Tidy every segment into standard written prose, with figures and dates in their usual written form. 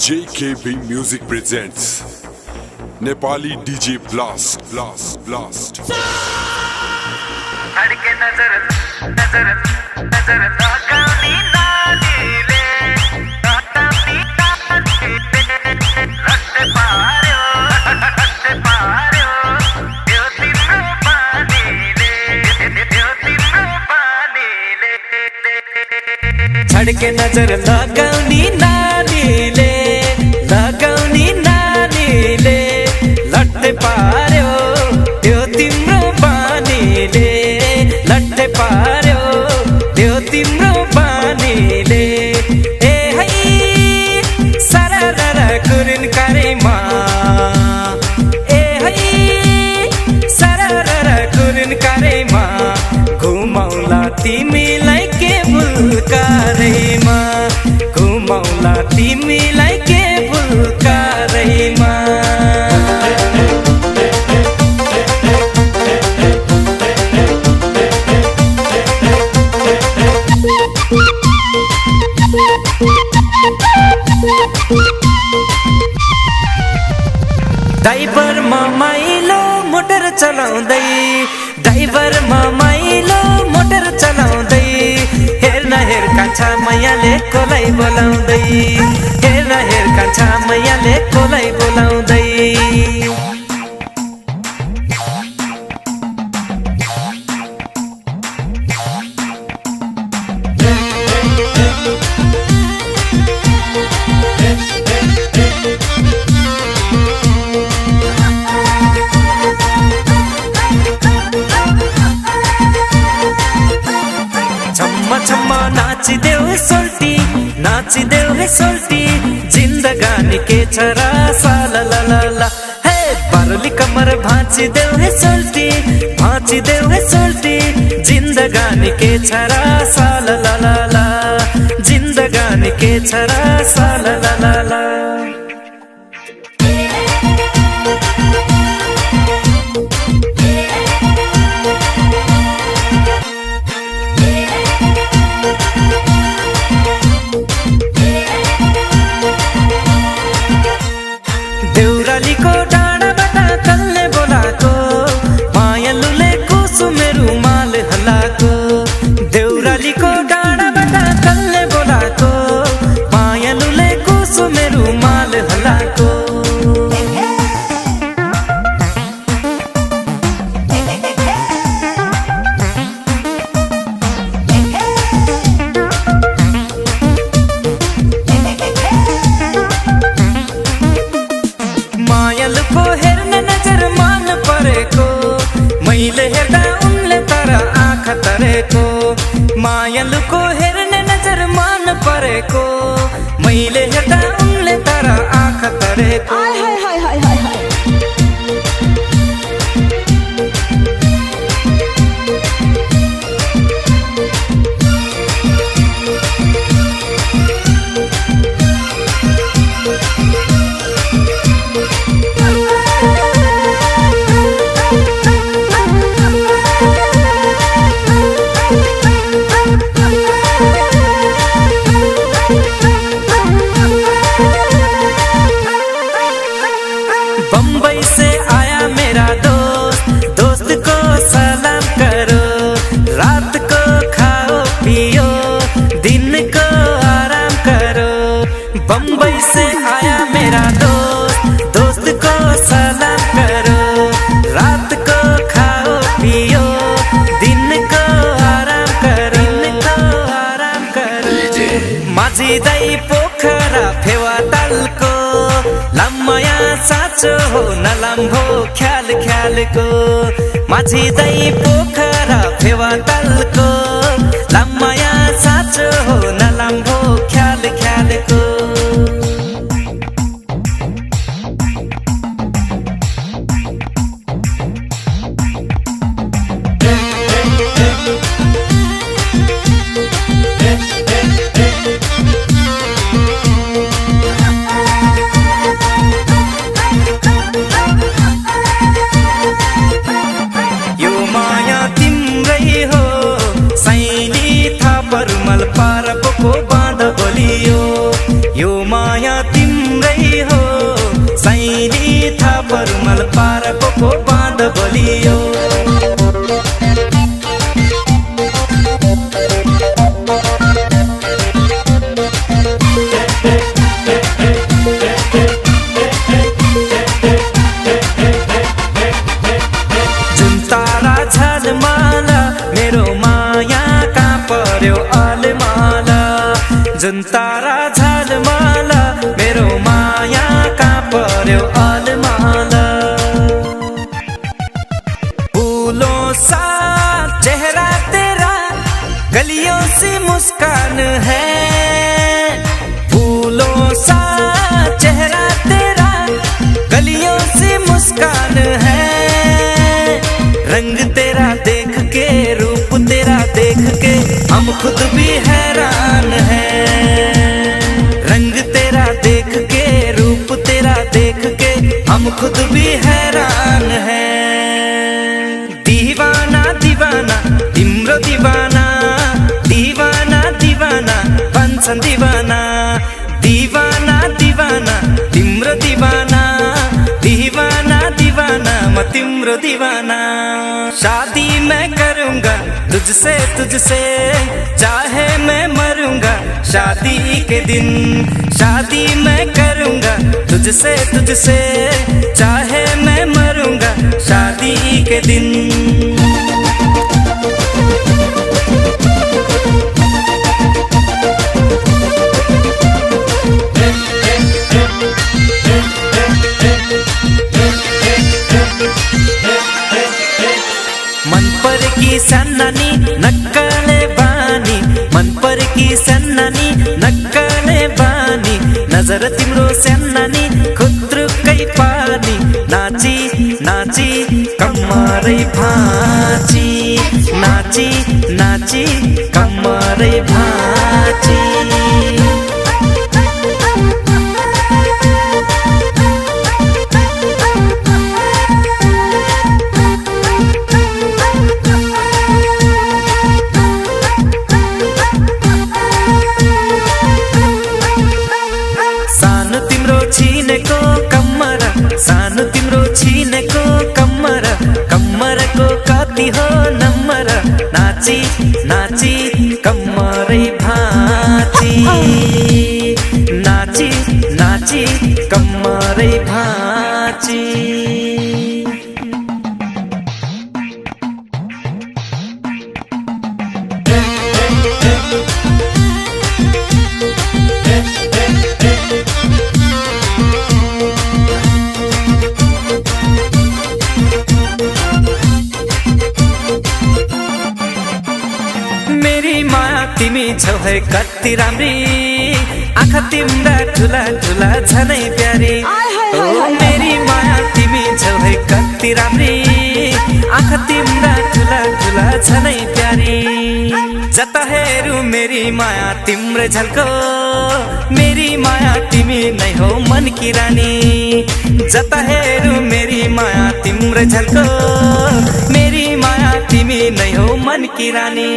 JKB Music presents Nepali DJ Blast. धड़के नजर नजर नजर लगानी नालीले रातानी रट्टे पार्यो यो तिम्रो बानीले धड़के नजर लगानी नालीले लट्टे पार्यो यो तिम्रो बानीले लट्टे पार्यो त्यो तिम्रो बानीले ए है सररर कुरिन करेमा ए है सररर कुरिन करेमा घुमाउला तिमीलाई के बुलकारेमा घुमाउला तिमीलाई के बुलकारेमा ड्राइभर माइलो मोटर चलाउँदै ड्राइभर माइलो मोटर चलाउँदै हेर्न हेर कान्छा मैयाले कोलाई बोलाउँदै हेर्न हेर कान्छा मैयाले कोलाई बोलाउँदै छम्मा नाचिदेऊ हे सोल्टी जिन्दगानी के छरा साला ला ला ला हे पारुली कमर भाँचिदेऊ हे सोल्टी जिन्दगानी के छरा साला ला ला ला जिन्दगानी के छरा साला ला ला ला देउरालीको डाँडाबाट कल्ले बोलाको मायालुले कुसुमे रुमाल हल्लाको देउरालीको डाँडाबाट कल्ले बोलाको मायालुले कुसुमे रुमाल हल्लाको मायालुको हेर्न नजर मान परेको मैले हेर्दा उनले तर आँखा तरेको मायालुको हेर्न नजर मान परेको मैले हेर्दा उनले तर आँखा तरेको बम्बई से आया मेरा दोस्त को सलाम करो रात को खाओ पियो दिन को आराम करो बम्बई से आया मेरा दोस्त को सलाम करो रात को खाओ पियो दिन को आराम करो माझी दाई पोखरा फेवा तालको लम्मया साँचो हो नलम्भो ख्यालको माझी दाई पोखरा फेवा तालको लम्मया साँचो हो नलम्भो ख्यालको यो माया तिम्रै हो सैली थापर मल पार पोको बाँध बोलियो यो माया तिम्रो गई हो सैली था परमल पार को बाँध बलियो जुन तारा झलमाला मेरो माया कहाँ पर्यो अलमाला जुन तारा झलमाला मेरो माया कहाँ पर्यो अलमाला फूलों सा चेहरा तेरा गलियों से मुस्कान है फूलों सा चेहरा तेरा गलियों से मुस्कान है रंग तेरा देख के रूप तेरा देख के हम खुद भी हैरान हैं रंग तेरा देख के रूप तेरा देख के हम खुद भी हैरान हैं दीवाना दीवाना तिम्रो दीवाना दीवाना दीवाना भन्छन् दीवाना दीवाना दीवाना तिम्रो दीवाना दीवाना दीवाना म तिम्रो दीवाना शादी मैं करूँगा तुझसे तुझसे चाहे मैं मरूंगा शादी के दिन शादी मैं करूँगा तुझसे तुझसे चाहे मैं मरूंगा शादी के दिन मन पर की सन्नानी नक्कले बानी मन पर की सन्नानी नक्कले बानी नजर तिम्रो सन्नानी खुत्रुकै पानी नाची नाची कम्मरै भाँची नाची नाची कम्मरै भाँची सानो तिम्रो छिनेको कम्मर कम्मरको कति हो नम्बर नाची नाची कम्मरै भाँची नाची नाची कम्मरै भाँची मेरी माया तिमी छौ है कति राम्री आँखा तिम्रा ठुला ठुला झनै प्यारी ओ मेरी माया तिमी छौ है कति राम्री आँखा तिम्रा ठुला ठुला झनै प्यारी जता हेरु मेरी माया तिम्रो झल्को मेरी माया तिमी नै हो मन की रानी जता हेरु मेरी माया तिम्रो झल्को मेरी माया तिमी नै हो मन की रानी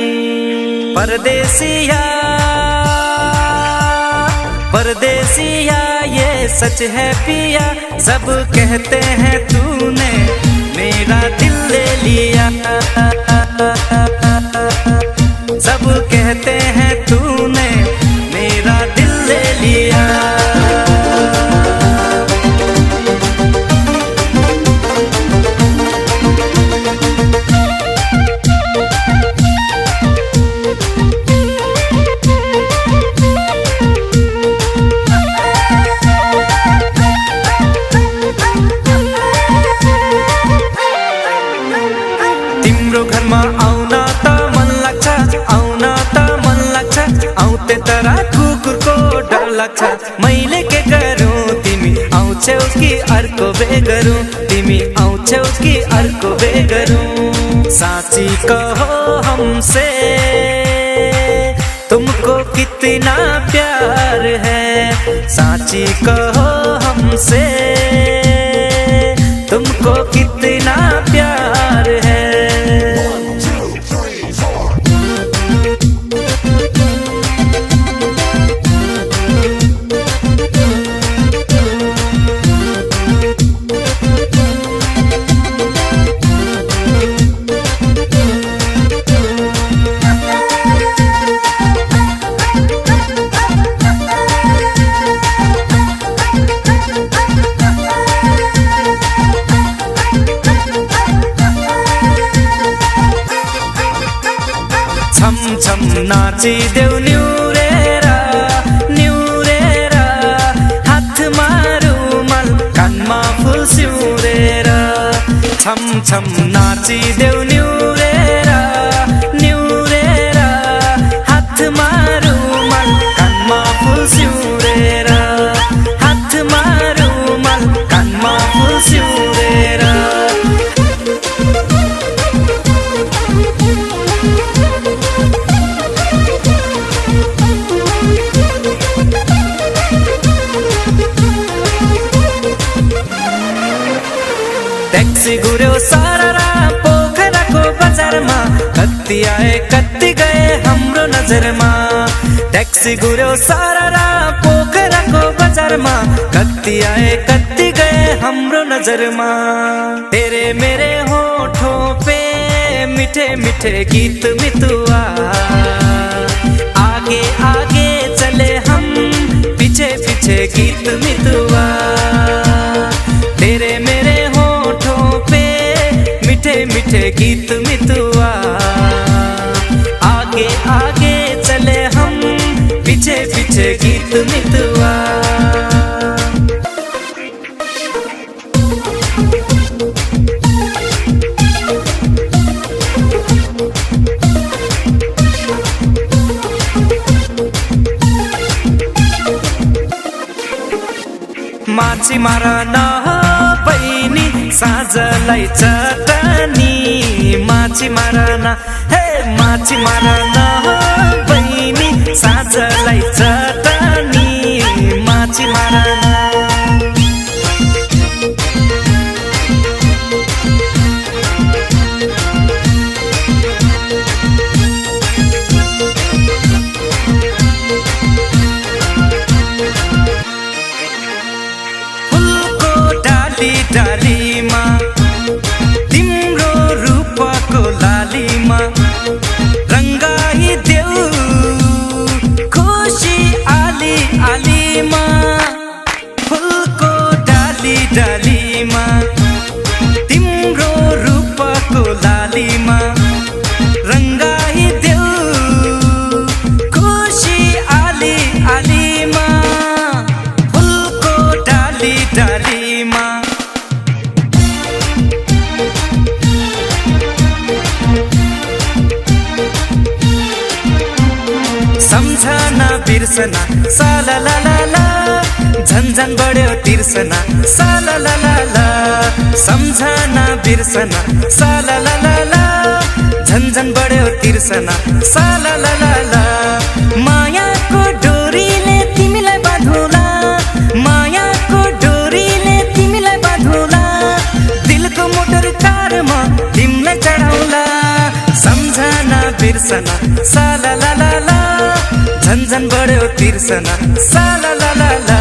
परदेसिया परदेसिया ये सच है पिया सब कहते हैं तूने मेरा दिल ले लिया सब कहते हैं तूने मेरा दिल ले लिया तिम्रो घरमा आउन त मन लाग्छ आउन त मन लाग्छ आउँथे तर कुकुरको डर लाग्छ मैले के गरौँ तिमी आउँछौ कि अर्को बे गरौँ तिमी आउँछौ कि अर्को बे गरौँ साँची कहो हमसे तुमको कितना प्यार है साँची कहो हमसे तुमको कितना प्यार है नाचिदेऊ न्युरेर हातमा रुमाल कानमा फुल सिउरेर छम छम नाचिदेऊ न्युरेर हातमा रुमाल कानमा फुल सिउरेर हातमा रुमाल कानमा फुल सिउरेर ट्याक्सी घुर्यो सारा पोखराको बजारमा कति आए कति गए हाम्रो नजरमा ट्याक्सी घुर्यो सारा पोखराको बजारमा कति आए कति गए हाम्रो नजरमा तेरे मेरे होठों पे मीठे मीठे गीत मितुआ आगे आगे चले हम पीछे पीछे गीत मितुआ तेरे मेरे मीठे गीत मितुआ आगे आगे चले हम पीछे पीछे गीत मितुआ माछी मार न बहिनी साँझलाई चटनी माछी मार न हे माछी मार न बहिनी साँझलाई चटनी माछी मार न डालीमा तिम्रो रूपको लालीमा रंगाई देऊ खुशी आली आलीमा फुलको डालीमा तिम्रो रूपको लालीमा रंगाई देऊ खुशी आली आलीमा फुलको डालीमा सम्झना बिर्सना साला ला ला ला झन्झन बढ्यो तिर्सना साला ला ला ला सम्झना बिर्सना साला ला ला ला झन्झन बढ्यो तिर्सना साला ला ला ला मायाको डोरीले तिमीलाई बाँधौला मायाको डोरीले तिमीलाई बाँधौला दिलको मोटर कारमा तिमीलाई चढाउला सम्झना बिर्सना साला ला ला ला झन्झन बढ्यो तिर्सना साला ला ला ला